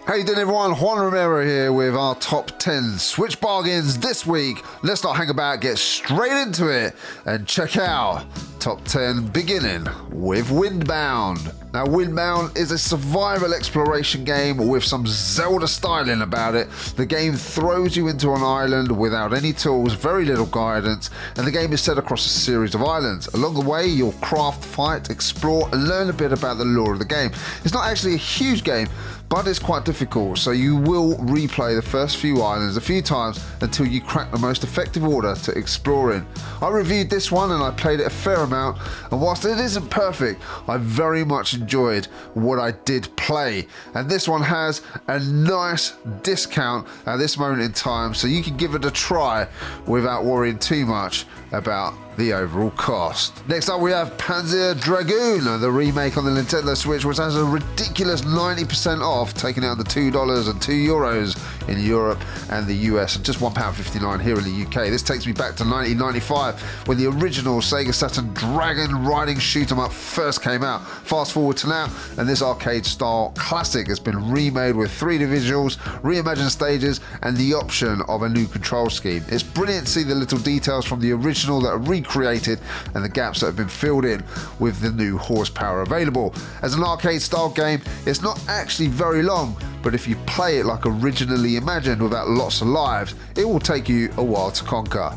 How you doing, everyone? Juan Romero here with our top 10 Switch bargains this week. Let's not hang about, get straight into it and check out top 10 beginning with Windbound. Now, Windbound is a survival exploration game with some Zelda styling about it. The game throws you into an island without any tools, very little guidance, and the game is set across a series of islands. Along the way, you'll craft, fight, explore, and learn a bit about the lore of the game. It's not actually a huge game, but it's quite difficult, so you will replay the first few islands a few times until you crack the most effective order to explore in. I reviewed this one and I played it a fair amount, and whilst it isn't perfect, I very much enjoyed what I did play. And this one has a nice discount at this moment in time, so you can give it a try without worrying too much about the overall cost. Next up we have Panzer Dragoon, the remake on the Nintendo Switch, which has a ridiculous 90% off, taking out the $2 and €2 in Europe and the US, and just £1.59 here in the UK. This takes me back to 1995 when the original Sega Saturn dragon riding shoot 'em up first came out. Fast forward to now, and this arcade style classic has been remade with 3D visuals, reimagined stages, and the option of a new control scheme. It's brilliant to see the little details from the original that are recreated and the gaps that have been filled in with the new horsepower available. As an arcade style game, it's not actually very long, but if you play it like originally imagined without lots of lives, it will take you a while to conquer.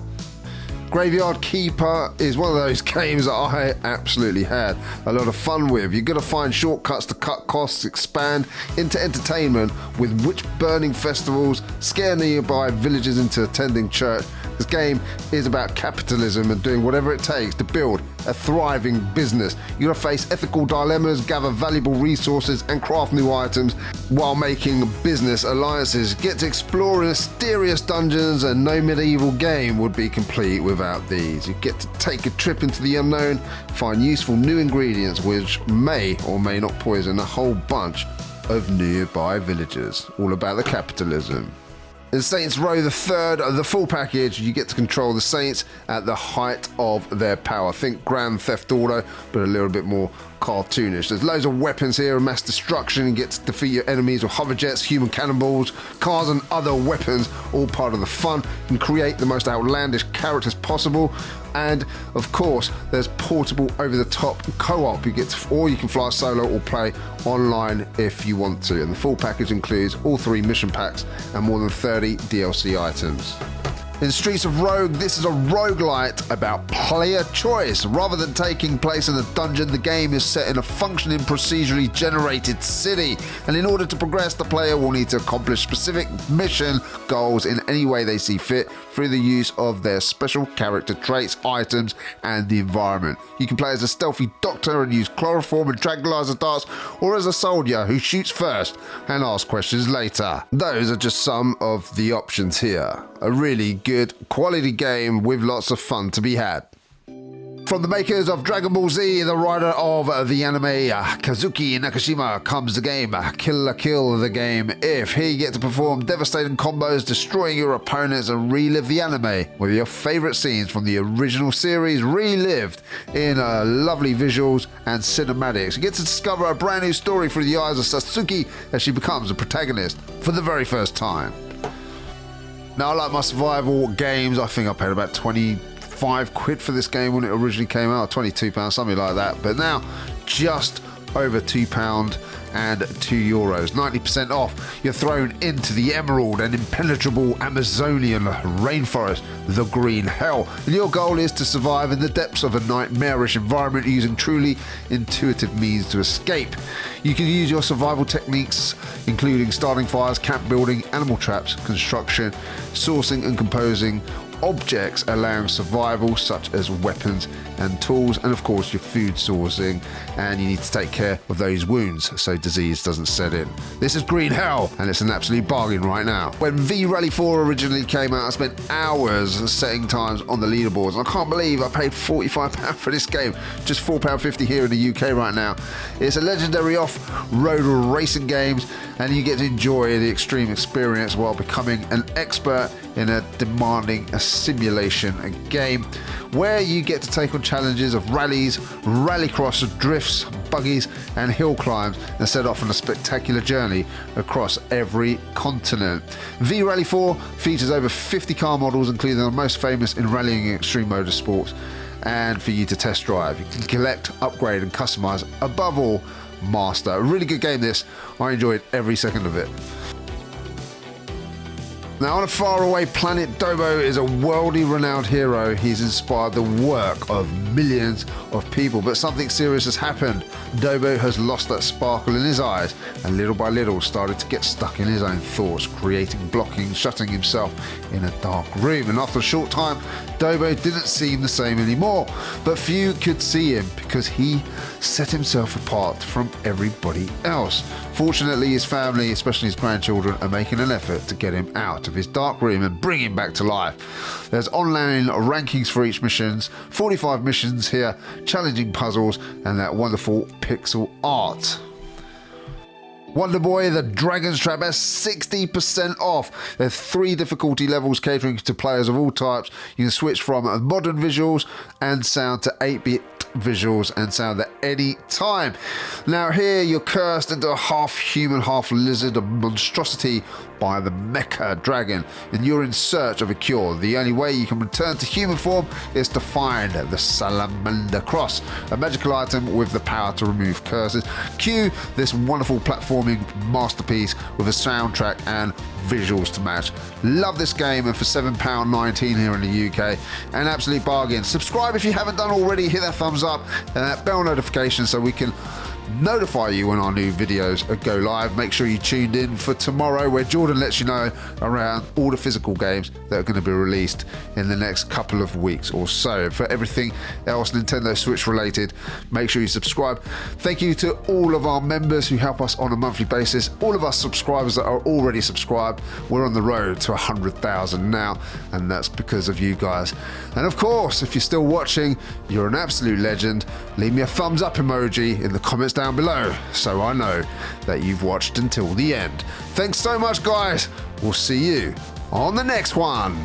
Graveyard Keeper is one of those games that I absolutely had a lot of fun with. You're going to find shortcuts to cut costs, expand into entertainment with witch-burning festivals, scare nearby villages into attending church. This game is about capitalism and doing whatever it takes to build a thriving business. You're going to face ethical dilemmas, gather valuable resources, and craft new items while making business alliances. Get to explore mysterious dungeons, and no medieval game would be complete without these. You get to take a trip into the unknown, find useful new ingredients which may or may not poison a whole bunch of nearby villagers. All about the capitalism. In Saints Row the Third, the full package, you get to control the Saints at the height of their power. Think Grand Theft Auto, but a little bit more cartoonish. There's loads of weapons here and mass destruction. You get to defeat your enemies with hover jets, human cannonballs, cars and other weapons, all part of the fun. You can create the most outlandish characters possible. And of course, there's portable over-the-top co-op. Or you can fly solo or play online if you want to. And the full package includes all 3 mission packs and more than 30 DLC items. In Streets of Rogue, this is a roguelite about player choice. Rather than taking place in a dungeon, the game is set in a functioning, procedurally generated city. And in order to progress, the player will need to accomplish specific mission goals in any way they see fit through the use of their special character traits, items, and the environment. You can play as a stealthy doctor and use chloroform and tranquilizer darts, or as a soldier who shoots first and asks questions later. Those are just some of the options here. A really good quality game with lots of fun to be had. From the makers of Dragon Ball Z, the writer of the anime Kazuki Nakashima, comes the game Kill la Kill the game. If here you get to perform devastating combos, destroying your opponents, and relive the anime with your favourite scenes from the original series relived in lovely visuals and cinematics. You get to discover a brand new story through the eyes of Satsuki as she becomes a protagonist for the very first time. Now, I like my survival games. I think I paid about 25 quid for this game when it originally came out, £22, something like that. But now, just over £2 and €2, 90% off. You're thrown into the emerald and impenetrable Amazonian rainforest, the Green Hell. And your goal is to survive in the depths of a nightmarish environment using truly intuitive means to escape. You can use your survival techniques, including starting fires, camp building, animal traps, construction, sourcing and composing objects, allowing survival such as weapons and tools, and of course your food sourcing, and you need to take care of those wounds so disease doesn't set in. This is Green Hell, and it's an absolute bargain right now. When V-Rally 4 originally came out, I spent hours setting times on the leaderboards, and I can't believe I paid £45 for this game, just £4.50 here in the UK right now. It's a legendary off-road racing game, and you get to enjoy the extreme experience while becoming an expert in a demanding simulation game where you get to take on challenges of rallies, rallycross, drifts, buggies and hill climbs and set off on a spectacular journey across every continent. V-Rally 4 features over 50 car models, including the most famous in rallying and extreme motorsports, and for you to test drive. You can collect, upgrade and customize, above all, master. A really good game this. I enjoyed every second of it. Now, on a faraway planet, Dobo is a worldly renowned hero. He's inspired the work of millions of people, but something serious has happened. Dobo has lost that sparkle in his eyes and little by little started to get stuck in his own thoughts, creating, blocking, shutting himself in a dark room. And after a short time, Dobo didn't seem the same anymore, but few could see him because he set himself apart from everybody else. Fortunately, his family, especially his grandchildren, are making an effort to get him out of his dark room and bring him back to life. There's online rankings for each missions, 45 missions here, challenging puzzles, and that wonderful pixel art. Wonder Boy, the Dragon's Trap has 60% off. There's 3 difficulty levels catering to players of all types. You can switch from modern visuals and sound to 8-bit visuals and sound at any time. Now here you're cursed into a half human, half lizard monstrosity by the Mecha Dragon, and you're in search of a cure. The only way you can return to human form is to find the Salamander Cross, a magical item with the power to remove curses. Cue this wonderful platforming masterpiece with a soundtrack and visuals to match. Love this game, and for £7.19 here in the UK, an absolute bargain. Subscribe if you haven't done already, hit that thumbs up and that bell notification so we can notify you when our new videos go live. Make sure you tuned in for tomorrow, where Jordan lets you know around all the physical games that are going to be released in the next couple of weeks or so. For everything else Nintendo Switch related, make sure you subscribe. Thank you to all of our members who help us on a monthly basis, all of our subscribers that are already subscribed. We're on the road to 100,000 now, and that's because of you guys. And of course, if you're still watching, you're an absolute legend. Leave me a thumbs up emoji in the comments down below so I know that you've watched until the end. Thanks so much, guys. We'll see you on the next one.